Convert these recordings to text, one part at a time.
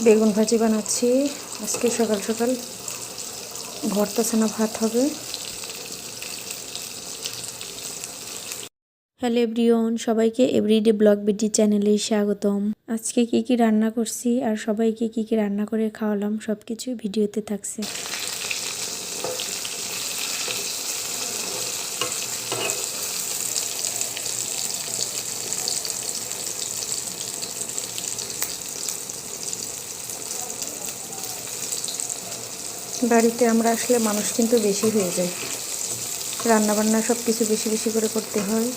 বেগুন ভাজি বানাচ্ছি আজকে সকাল সকাল। ভর্তা ছানা ভাত হবে। হ্যালো এভরিওয়ান, সবাইকে এভরিডে ব্লগ বিডি চ্যানেলে স্বাগতম। আজকে কি কি রান্না করছি আর সবাইকে কি কি রান্না করে খাওয়ালাম সব কিছু ভিডিওতে থাকছে। বাড়িতে আমরা আসলে মানুষ কিন্তু বেশি হয়ে যায়, রান্নাবান্না সব কিছু বেশি বেশি করে করতে হয়।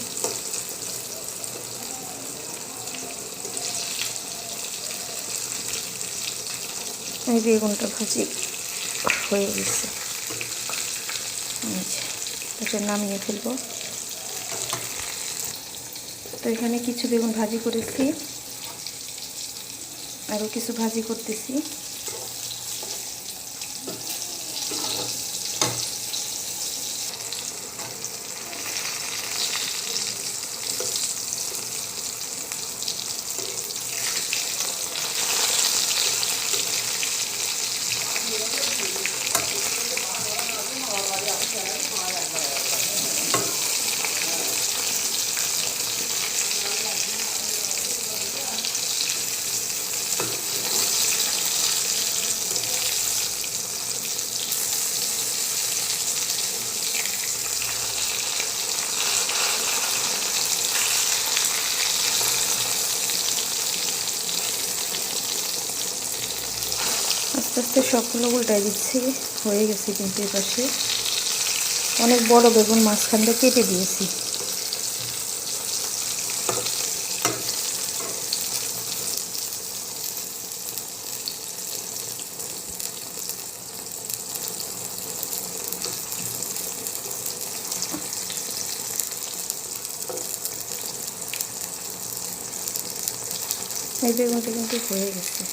এই বেগুনটা ভাজি হয়ে গেছে, এটা নামিয়ে ফেলবো। তো এখানে কিছু বেগুন ভাজি করেছি, আরও কিছু ভাজি করতেছি। আস্তে আস্তে সবগুলো উল্টাই দিচ্ছি, হয়ে গেছে। কিন্তু এ পাশে অনেক বড় বেগুন মাঝখান দিয়ে কেটে দিয়েছি। এই বেগুনটা কিন্তু হয়ে গেছে।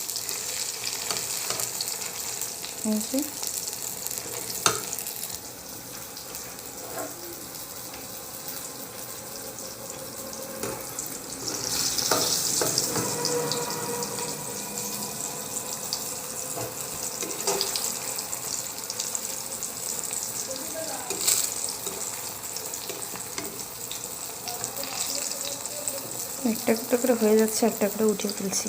একটা একটা করে হয়ে যাচ্ছে, একটা করে উঠিয়ে ফেলছি।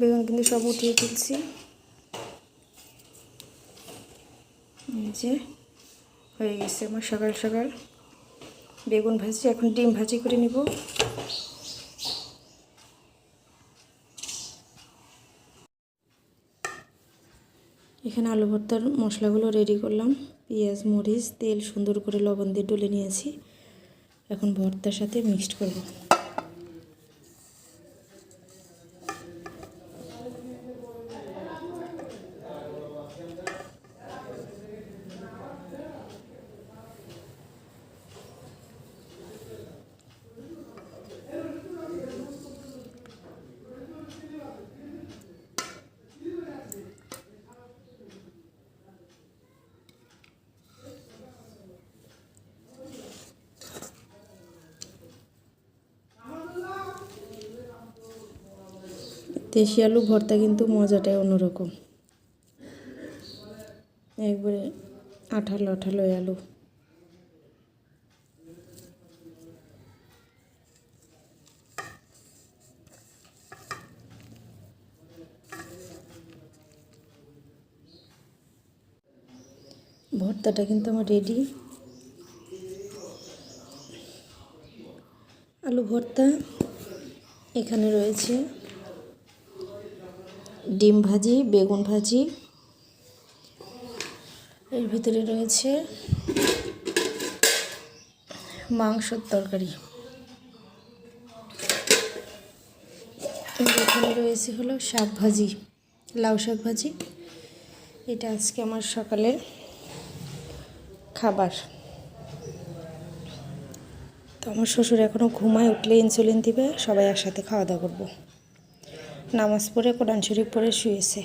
বেগুন কিন্তু সব উঠিয়ে ফেলছি। এই যে হয়ে গেছে আমার সকাল সকাল বেগুন ভাজি। এখন ডিম ভাজি করে নিব। এখানে আলু ভর্তার মশলাগুলো রেডি করলাম। পেঁয়াজ, মরিচ, তেল সুন্দর করে লবণ দিয়ে ডলে নিয়েছি। এখন ভর্তার সাথে মিক্সড করব। দেশি আলু ভর্তা কিন্তু মজাটাই অন্যরকম, একবারে আঠালো আঠালো আলু। ভর্তাটা কিন্তু আমার রেডি। আলু ভর্তা এখানে রয়েছে, ডিম ভাজি, বেগুন ভাজি, এর ভিতরে রয়েছে মাংসের তরকারি, এখানে রয়েছে হলো শাক ভাজি, লাউ শাক ভাজি। এটা আজকে আমার সকালের খাবার। তো আমার শ্বশুর এখনও ঘুমায়, উঠলে ইনসুলিন দিবে, সবাই একসাথে খাওয়া দাওয়া করবো। নামাজ পড়ে কোরআন শরীফ পড়ে শুয়েছে।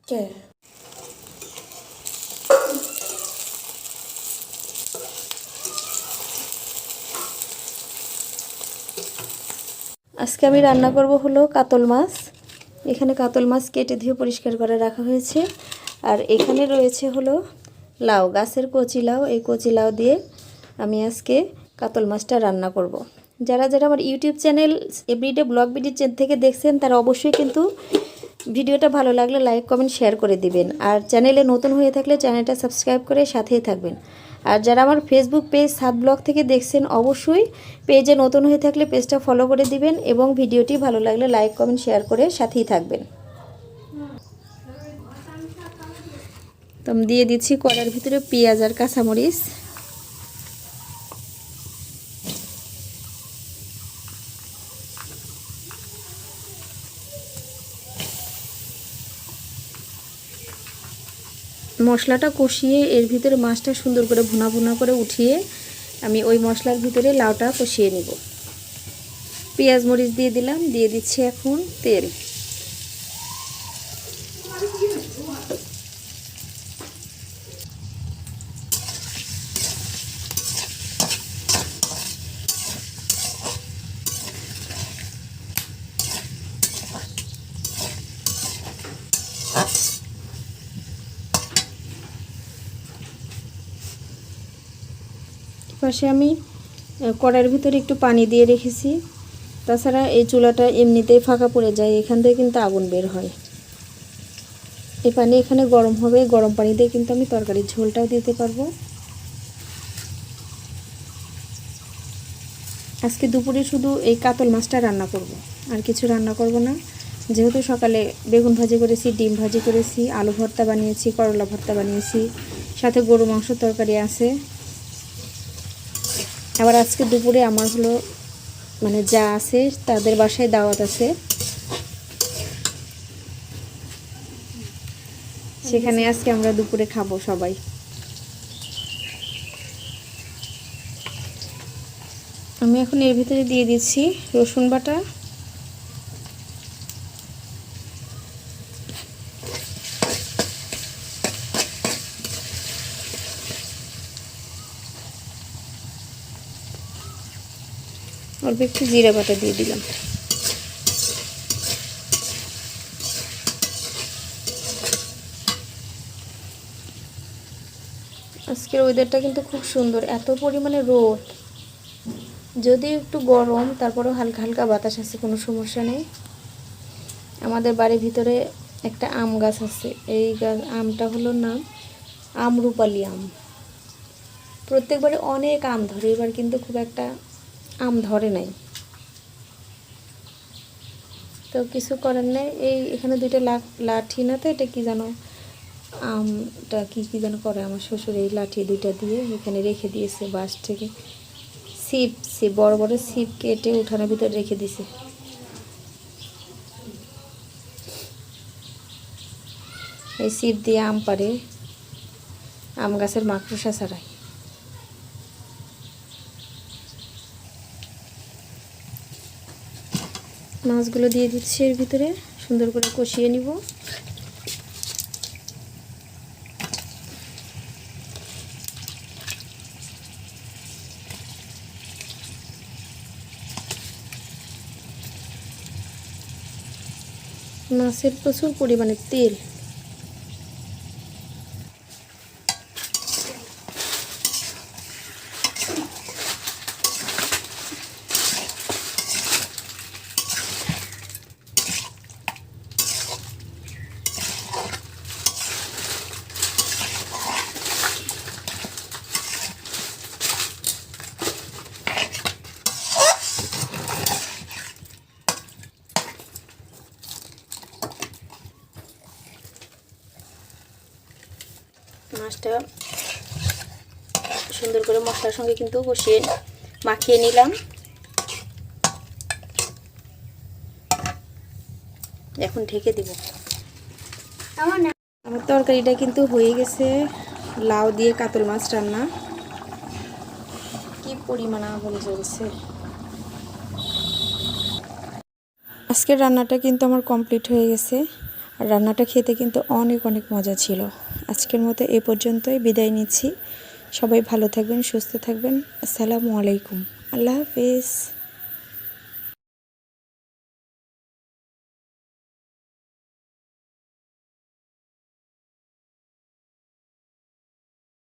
কে আজকে আমি রান্না করব হলো কাতল মাছ। এখানে কাতল মাছ কেটে ধুয়ে পরিষ্কার করে রাখা হয়েছে। আর এখানে রয়েছে হলো লাউ, গাছের কচি লাউ। এই কচি লাউ দিয়ে আমি আজকে কাতল মাছটা রান্না করব। যারা যারা আমার YouTube channel everyday vlog video থেকে দেখছেন তারা অবশ্যই কিন্তু ভিডিওটা ভালো লাগলে লাইক কমেন্ট শেয়ার করে দিবেন। আর চ্যানেলে নতুন হয়ে থাকলে চ্যানেলটা সাবস্ক্রাইব করে সাথেই থাকবেন। আর যারা আমার ফেসবুক পেজ সাদ ব্লগ থেকে দেখছেন অবশ্যই পেজে নতুন হয়ে থাকলে পেজটা ফলো করে দিবেন এবং ভিডিওটি ভালো লাগলে লাইক কমেন্ট শেয়ার করে সাথেই থাকবেন। তো আমি দিয়ে দিচ্ছি কড়ার ভিতরে পেঁয়াজ আর কাঁচামরিচ। মশলাটা কষিয়ে এর ভিতরে মাছটা সুন্দর করে ভুনা ভুনা করে উঠিয়ে আমি ওই মশলার ভিতরে লাউটা কষিয়ে নিব। পেঁয়াজ মরিচ দিয়ে দিলাম, দিয়ে দিচ্ছি এখন তেল। পাশে আমি কড়াইয়ের ভিতরে একটু পানি দিয়ে রেখেছি। তাছাড়া এই চুলাটা এমনিতেই ফাঁকা পড়ে যায়, এখান থেকে কিন্তু আগুন বের হয়। এই পানি এখানে গরম হবে, গরম পানি দিয়ে কিন্তু আমি তরকারির ঝোলটাও দিতে পারবো। আজকে দুপুরে শুধু এই কাতল মাছটা রান্না করব, আর কিছু রান্না করব না। যেহেতু সকালে বেগুন ভাজি করেছি, ডিম ভাজি করেছি, আলু ভর্তা বানিয়েছি, করলা ভর্তা বানিয়েছি, সাথে গরু মাংস তরকারি আছে। আবার আজকে দুপুরে আমার হলো মানে যা আছে তাদের বাসায় দাওয়াত আছে, সেখানে আজকে আমরা দুপুরে খাবো সবাই। আমি এখন এর ভিতরে দিয়ে দিচ্ছি রসুন বাটা, অল্প একটু জিরা বাটা দিয়ে দিলাম। আজকের ওয়েদারটা কিন্তু খুব সুন্দর, এত পরিমাণে রোদ, যদিও একটু গরম তারপরেও হালকা হালকা বাতাস আছে, কোনো সমস্যা নেই। আমাদের বাড়ির ভিতরে একটা আম গাছ আছে, এই আমটা হলো নাম আমরুপালি আম। প্রত্যেকবারে অনেক আম ধরে, এবার কিন্তু খুব একটা আম ধরে নাই, তো কিছু করার নেই। এই এখানে দুইটা লাঠি না, তো এটা কি জানো, আমটা কি কি যেন করে আমার শ্বশুর, এই লাঠি দুইটা দিয়ে এখানে রেখে দিয়েছে বাঁশ থেকে। ছিপ বড় বড় ছিপ কেটে উঠানের ভিতরে রেখে দিয়েছে। এই ছিপ দিয়ে আম পাড়ে, আম গাছের মাকড়সা ছাড়াই। মাছগুলো দিয়ে দিচ্ছি এর ভিতরে, সুন্দর করে কষিয়ে নিব। মাছের প্রচুর পরিমাণে তেল। মাছটা সুন্দর করে মশলার সঙ্গে কিন্তু কষিয়ে মাখিয়ে নিলাম। এখন ঢেকে দিব। আমার তরকারিটা কিন্তু হয়ে গেছে, লাউ দিয়ে কাতল মাছ রান্না। কি পরিমাণ আগুন জ্বলছে। আজকের রান্নাটা কিন্তু আমার কমপ্লিট হয়ে গেছে। আর আর রান্নাটা খেতে কিন্তু অনেক অনেক মজা ছিল। আজকের মতো এ পর্যন্তই বিদায় নিচ্ছি। সবাই ভালো থাকবেন, সুস্থ থাকবেন। আসসালামু আলাইকুম। আল্লাহ হাফেজ।